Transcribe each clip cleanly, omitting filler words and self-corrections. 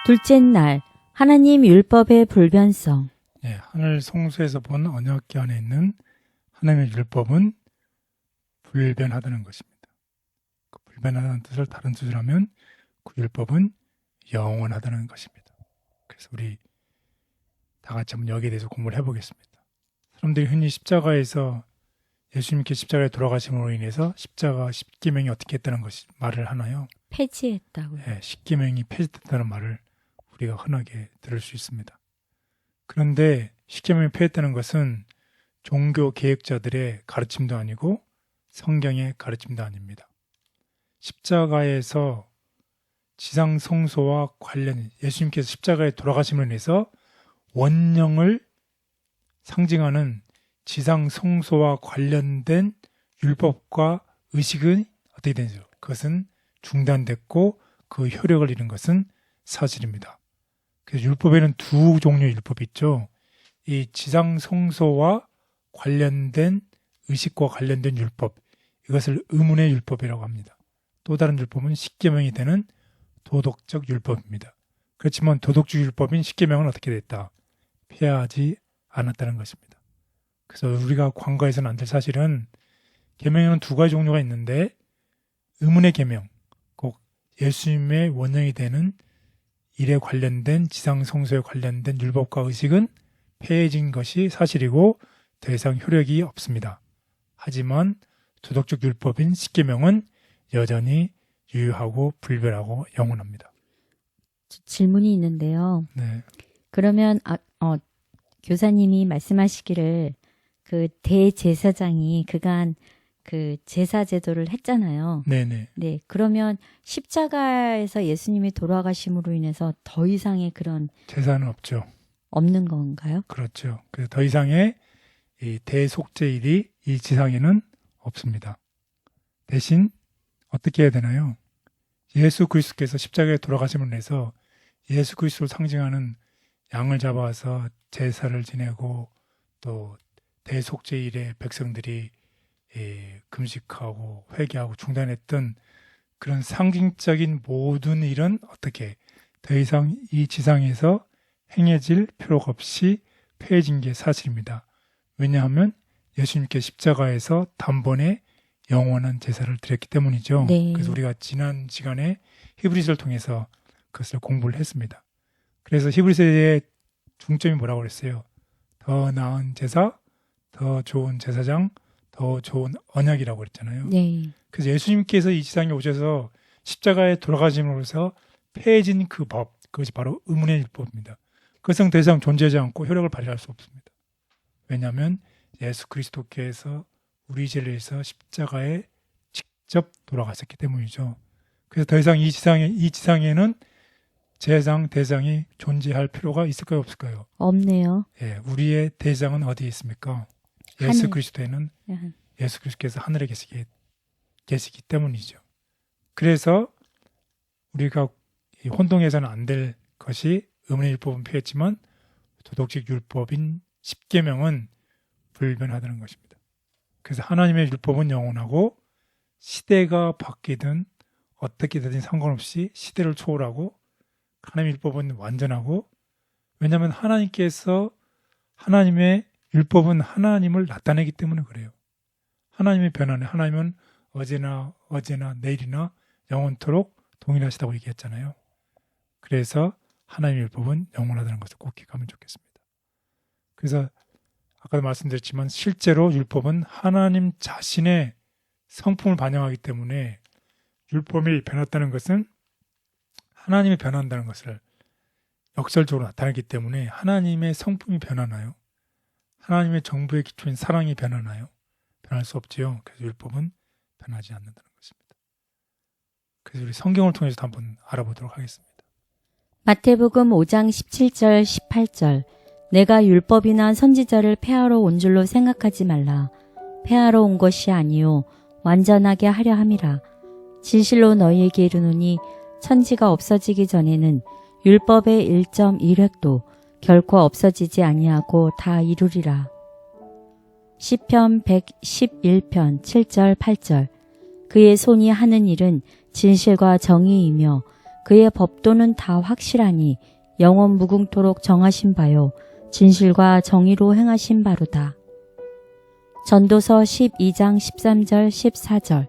둘째 날, 하나님 율법의 불변성. 예, 하늘 성소에서 본 언약궤 안에 있는 하나님의 율법은 불변하다는 것입니다. 그 불변하다는 뜻을 다른 뜻으로 하면 그 율법은 영원하다는 것입니다. 그래서 우리 다 같이 한번 여기에 대해서 공부를 해보겠습니다. 사람들이 흔히 십자가에서 예수님께 십자가에 돌아가심으로 인해서 십자가 십계명이 어떻게 했다는 것이 말을 하나요? 폐지했다고요. 예, 십계명이 폐지됐다는 말을 우리가 흔하게 들을 수 있습니다. 그런데 십계명이 폐했다는 것은 종교 개혁자들의 가르침도 아니고 성경의 가르침도 아닙니다. 십자가에서 지상 성소와 관련 예수님께서 십자가에 돌아가심으로 인해서 원령을 상징하는 지상 성소와 관련된 율법과 의식은 어떻게 되죠? 그것은 중단됐고 그 효력을 잃은 것은 사실입니다. 그래서 율법에는 두 종류의 율법이 있죠. 이 지상 성소와 관련된 의식과 관련된 율법, 이것을 의문의 율법이라고 합니다. 또 다른 율법은 십계명이 되는 도덕적 율법입니다. 그렇지만 도덕적 율법인 십계명은 어떻게 됐다? 폐하지 않았다는 것입니다. 그래서 우리가 관과해서는 안 될 사실은 계명에는 두 가지 종류가 있는데 의문의 계명, 꼭 예수님의 원형이 되는 일에 관련된 지상 성소에 관련된 율법과 의식은 폐해진 것이 사실이고 더 이상 효력이 없습니다. 하지만 도덕적 율법인 십계명은 여전히 유효하고 불변하고 영원합니다. 질문이 있는데요. 네. 그러면 교사님이 말씀하시기를 그 대제사장이 그간 그 제사 제도를 했잖아요. 네네. 네, 그러면 십자가에서 예수님이 돌아가심으로 인해서 더 이상의 그런 제사는 없죠. 없는 건가요? 그렇죠. 그래서 더 이상의 이 대속죄일이 이 지상에는 없습니다. 대신 어떻게 해야 되나요? 예수 그리스도께서 십자가에 돌아가심을 해서 예수 그리스도를 상징하는 양을 잡아서 제사를 지내고 또 대속죄일에 백성들이 금식하고 회개하고 중단했던 그런 상징적인 모든 일은 어떻게 더 이상 이 지상에서 행해질 필요가 없이 폐해진 게 사실입니다. 왜냐하면 예수님께 십자가에서 단번에 영원한 제사를 드렸기 때문이죠. 네. 그래서 우리가 지난 시간에 히브리서를 통해서 그것을 공부를 했습니다. 그래서 히브리서의 중점이 뭐라고 그랬어요? 더 나은 제사, 더 좋은 제사장, 더 좋은 언약이라고 그랬잖아요. 네. 그래서 예수님께서 이 지상에 오셔서 십자가에 돌아가심으로써 폐해진 그 법, 그것이 바로 의문의 율법입니다. 그것은 더 이상 존재하지 않고 효력을 발휘할 수 없습니다. 왜냐하면 예수 그리스도께서 우리 죄를 위해서 십자가에 직접 돌아가셨기 때문이죠. 그래서 더 이상 이 지상에는 제사장, 대장이 존재할 필요가 있을까요, 없을까요? 없네요. 예, 우리의 대장은 어디에 있습니까? 하늘. 예수 그리스도에는 예수 그리스도께서 하늘에 계시기 때문이죠. 그래서 우리가 혼동해서는 안 될 것이 의문의 율법은 폐했지만 도덕적 율법인 십계명은 불변하다는 것입니다. 그래서 하나님의 율법은 영원하고 시대가 바뀌든 어떻게 되든 상관없이 시대를 초월하고 하나님의 율법은 완전하고 왜냐하면 하나님의 율법은 하나님을 나타내기 때문에 그래요. 하나님의 변화는 하나님은 어제나 내일이나 영원토록 동일하시다고 얘기했잖아요. 그래서 하나님의 율법은 영원하다는 것을 꼭 기억하면 좋겠습니다. 그래서 아까도 말씀드렸지만 실제로 율법은 하나님 자신의 성품을 반영하기 때문에 율법이 변했다는 것은 하나님이 변한다는 것을 역설적으로 나타내기 때문에 하나님의 성품이 변하나요? 하나님의 정부의 기초인 사랑이 변하나요? 변할 수 없지요. 그래서 율법은 변하지 않는다는 것입니다. 그래서 우리 성경을 통해서 한번 알아보도록 하겠습니다. 마태복음 5장 17절 18절 내가 율법이나 선지자를 폐하러 온 줄로 생각하지 말라. 폐하러 온 것이 아니요 완전하게 하려 함이라. 진실로 너희에게 이르노니 천지가 없어지기 전에는 율법의 1.1획도 결코 없어지지 아니하고 다 이루리라. 시편 111편 7절 8절 그의 손이 하는 일은 진실과 정의이며 그의 법도는 다 확실하니 영원 무궁토록 정하신 바요 진실과 정의로 행하신 바로다. 전도서 12장 13절 14절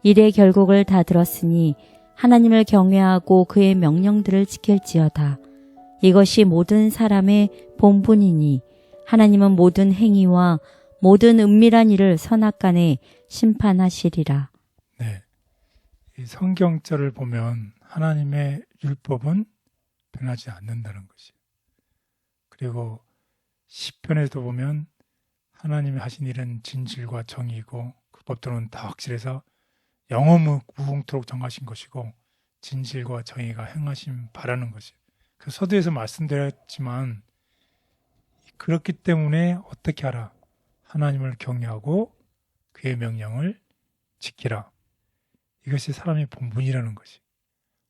일의 결국을 다 들었으니 하나님을 경외하고 그의 명령들을 지킬지어다. 이것이 모든 사람의 본분이니 하나님은 모든 행위와 모든 은밀한 일을 선악간에 심판하시리라. 네, 이 성경절을 보면 하나님의 율법은 변하지 않는다는 것이에요. 그리고 시편에도 보면 하나님이 하신 일은 진실과 정의이고 그 법도는 다 확실해서 영원 무궁토록 정하신 것이고 진실과 정의가 행하심 바라는 것이에요. 그 서두에서 말씀드렸지만 그렇기 때문에 어떻게 하라? 하나님을 경외하고 그의 명령을 지키라. 이것이 사람의 본분이라는 것이.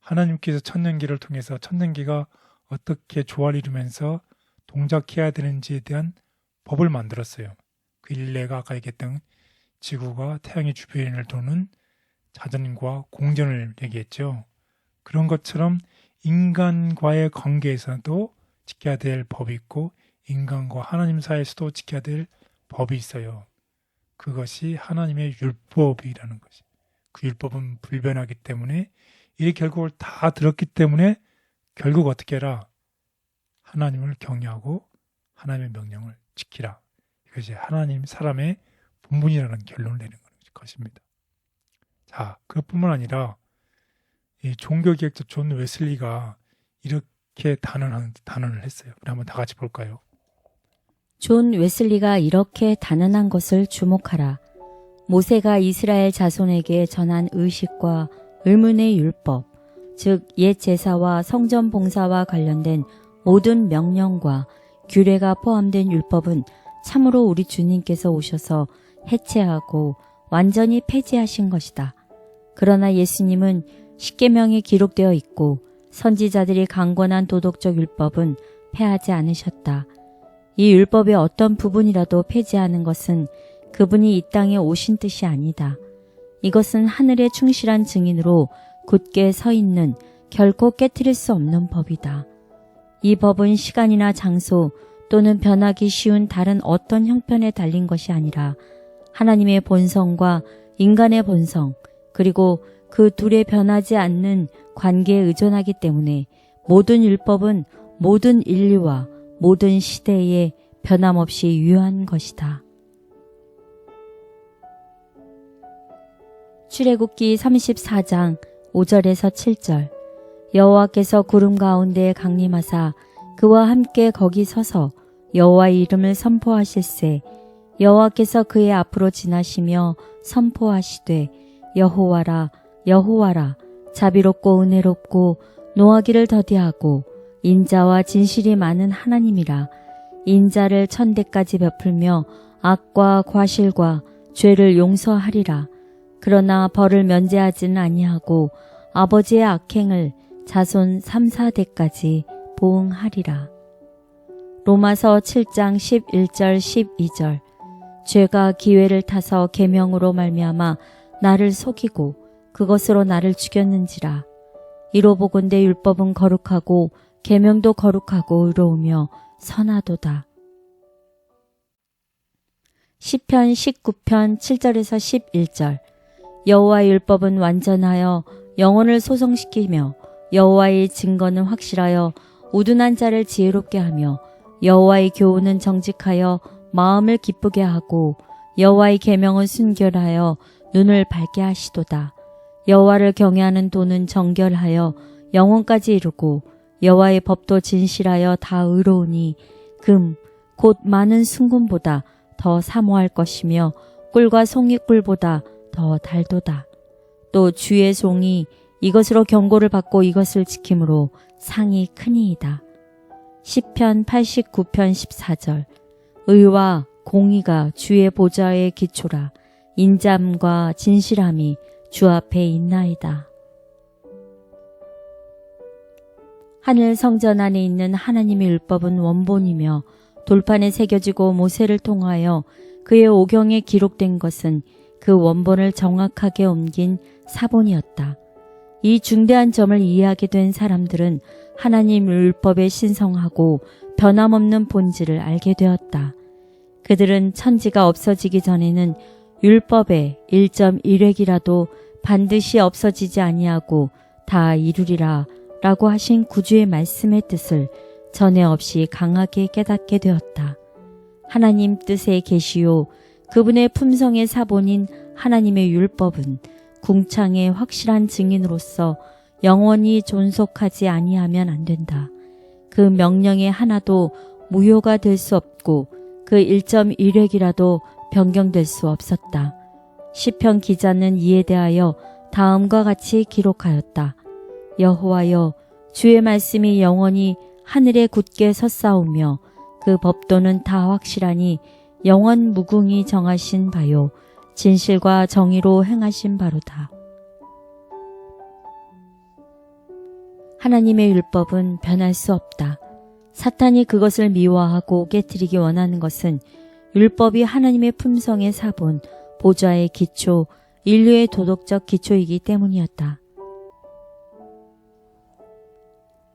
하나님께서 천년기를 통해서 천년기가 어떻게 조화를 이루면서 동작해야 되는지에 대한 법을 만들었어요. 그 일례가 아까 얘기했던 지구가 태양의 주변을 도는 자전과 공전을 얘기했죠. 그런 것처럼 인간과의 관계에서도 지켜야 될 법이 있고 인간과 하나님 사이에서도 지켜야 될 법이 있어요. 그것이 하나님의 율법이라는 것이. 그 율법은 불변하기 때문에 이 결국을 다 들었기 때문에 결국 어떻게 해라? 하나님을 경외하고 하나님의 명령을 지키라. 이것이 하나님 사람의 본분이라는 결론을 내는 것입니다. 자, 그것뿐만 아니라 이 종교개혁자 존 웨슬리가 이렇게 단언을 했어요. 우리 한번 다 같이 볼까요? 존 웨슬리가 이렇게 단언한 것을 주목하라. 모세가 이스라엘 자손에게 전한 의식과 의문의 율법, 즉 옛 제사와 성전 봉사와 관련된 모든 명령과 규례가 포함된 율법은 참으로 우리 주님께서 오셔서 해체하고 완전히 폐지하신 것이다. 그러나 예수님은 십계명이 기록되어 있고 선지자들이 강권한 도덕적 율법은 폐하지 않으셨다. 이 율법의 어떤 부분이라도 폐지하는 것은 그분이 이 땅에 오신 뜻이 아니다. 이것은 하늘의 충실한 증인으로 굳게 서 있는 결코 깨트릴 수 없는 법이다. 이 법은 시간이나 장소 또는 변하기 쉬운 다른 어떤 형편에 달린 것이 아니라 하나님의 본성과 인간의 본성 그리고 그 둘의 변하지 않는 관계에 의존하기 때문에 모든 율법은 모든 인류와 모든 시대에 변함없이 유효한 것이다. 출애굽기 34장 5절에서 7절 여호와께서 구름 가운데에 강림하사 그와 함께 거기 서서 여호와의 이름을 선포하실세 여호와께서 그의 앞으로 지나시며 선포하시되 여호와라 여호와라 자비롭고 은혜롭고 노하기를 더디하고 인자와 진실이 많은 하나님이라 인자를 천대까지 베풀며 악과 과실과 죄를 용서하리라. 그러나 벌을 면제하지는 아니하고 아버지의 악행을 자손 3, 4대까지 보응하리라. 로마서 7장 11절 12절 죄가 기회를 타서 계명으로 말미암아 나를 속이고 그것으로 나를 죽였는지라. 이로보건대 율법은 거룩하고 계명도 거룩하고 의로우며 선하도다. 시편 19편 7절에서 11절 여호와의 율법은 완전하여 영혼을 소성시키며 여호와의 증거는 확실하여 우둔한 자를 지혜롭게 하며 여호와의 교훈은 정직하여 마음을 기쁘게 하고 여호와의 계명은 순결하여 눈을 밝게 하시도다. 여호와를 경외하는 도는 정결하여 영혼까지 이루고 여호와의 법도 진실하여 다 의로우니 금 곧 많은 순금보다 더 사모할 것이며 꿀과 송이꿀보다 더 달도다. 또 주의 종이 이것으로 경고를 받고 이것을 지킴으로 상이 크니이다. 시편 89편 14절 의와 공의가 주의 보좌의 기초라. 인자함과 진실함이 주 앞에 있나이다. 하늘 성전 안에 있는 하나님의 율법은 원본이며 돌판에 새겨지고 모세를 통하여 그의 오경에 기록된 것은 그 원본을 정확하게 옮긴 사본이었다. 이 중대한 점을 이해하게 된 사람들은 하나님 율법에 신성하고 변함없는 본질을 알게 되었다. 그들은 천지가 없어지기 전에는 율법의 1.1획이라도 반드시 없어지지 아니하고 다 이루리라 라고 하신 구주의 말씀의 뜻을 전에 없이 강하게 깨닫게 되었다. 하나님 뜻의 계시요 그분의 품성의 사본인 하나님의 율법은 궁창의 확실한 증인으로서 영원히 존속하지 아니하면 안 된다. 그 명령의 하나도 무효가 될 수 없고 그 1.1획이라도 변경될 수 없었다. 시편 기자는 이에 대하여 다음과 같이 기록하였다. 여호와여, 주의 말씀이 영원히 하늘에 굳게 섰사오며 그 법도는 다 확실하니 영원 무궁히 정하신 바요 진실과 정의로 행하신 바로다. 하나님의 율법은 변할 수 없다. 사탄이 그것을 미워하고 깨뜨리기 원하는 것은 율법이 하나님의 품성의 사본, 보좌의 기초, 인류의 도덕적 기초이기 때문이었다.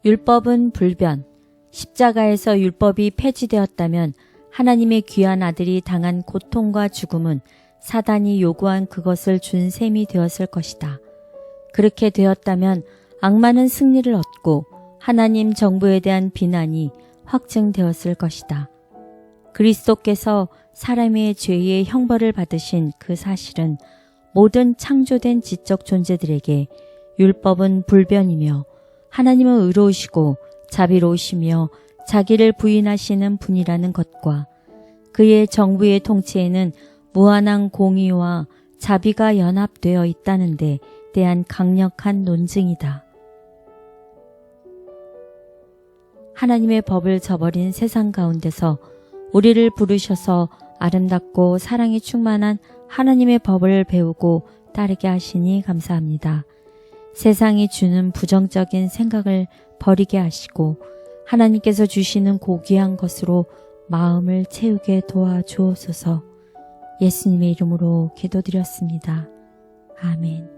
율법은 불변, 십자가에서 율법이 폐지되었다면 하나님의 귀한 아들이 당한 고통과 죽음은 사단이 요구한 그것을 준 셈이 되었을 것이다. 그렇게 되었다면 악마는 승리를 얻고 하나님 정부에 대한 비난이 확증되었을 것이다. 그리스도께서 사람의 죄의 형벌을 받으신 그 사실은 모든 창조된 지적 존재들에게 율법은 불변이며 하나님은 의로우시고 자비로우시며 자기를 부인하시는 분이라는 것과 그의 정부의 통치에는 무한한 공의와 자비가 연합되어 있다는 데 대한 강력한 논증이다. 하나님의 법을 저버린 세상 가운데서 우리를 부르셔서 아름답고 사랑이 충만한 하나님의 법을 배우고 따르게 하시니 감사합니다. 세상이 주는 부정적인 생각을 버리게 하시고 하나님께서 주시는 고귀한 것으로 마음을 채우게 도와주옵소서. 예수님의 이름으로 기도드렸습니다. 아멘.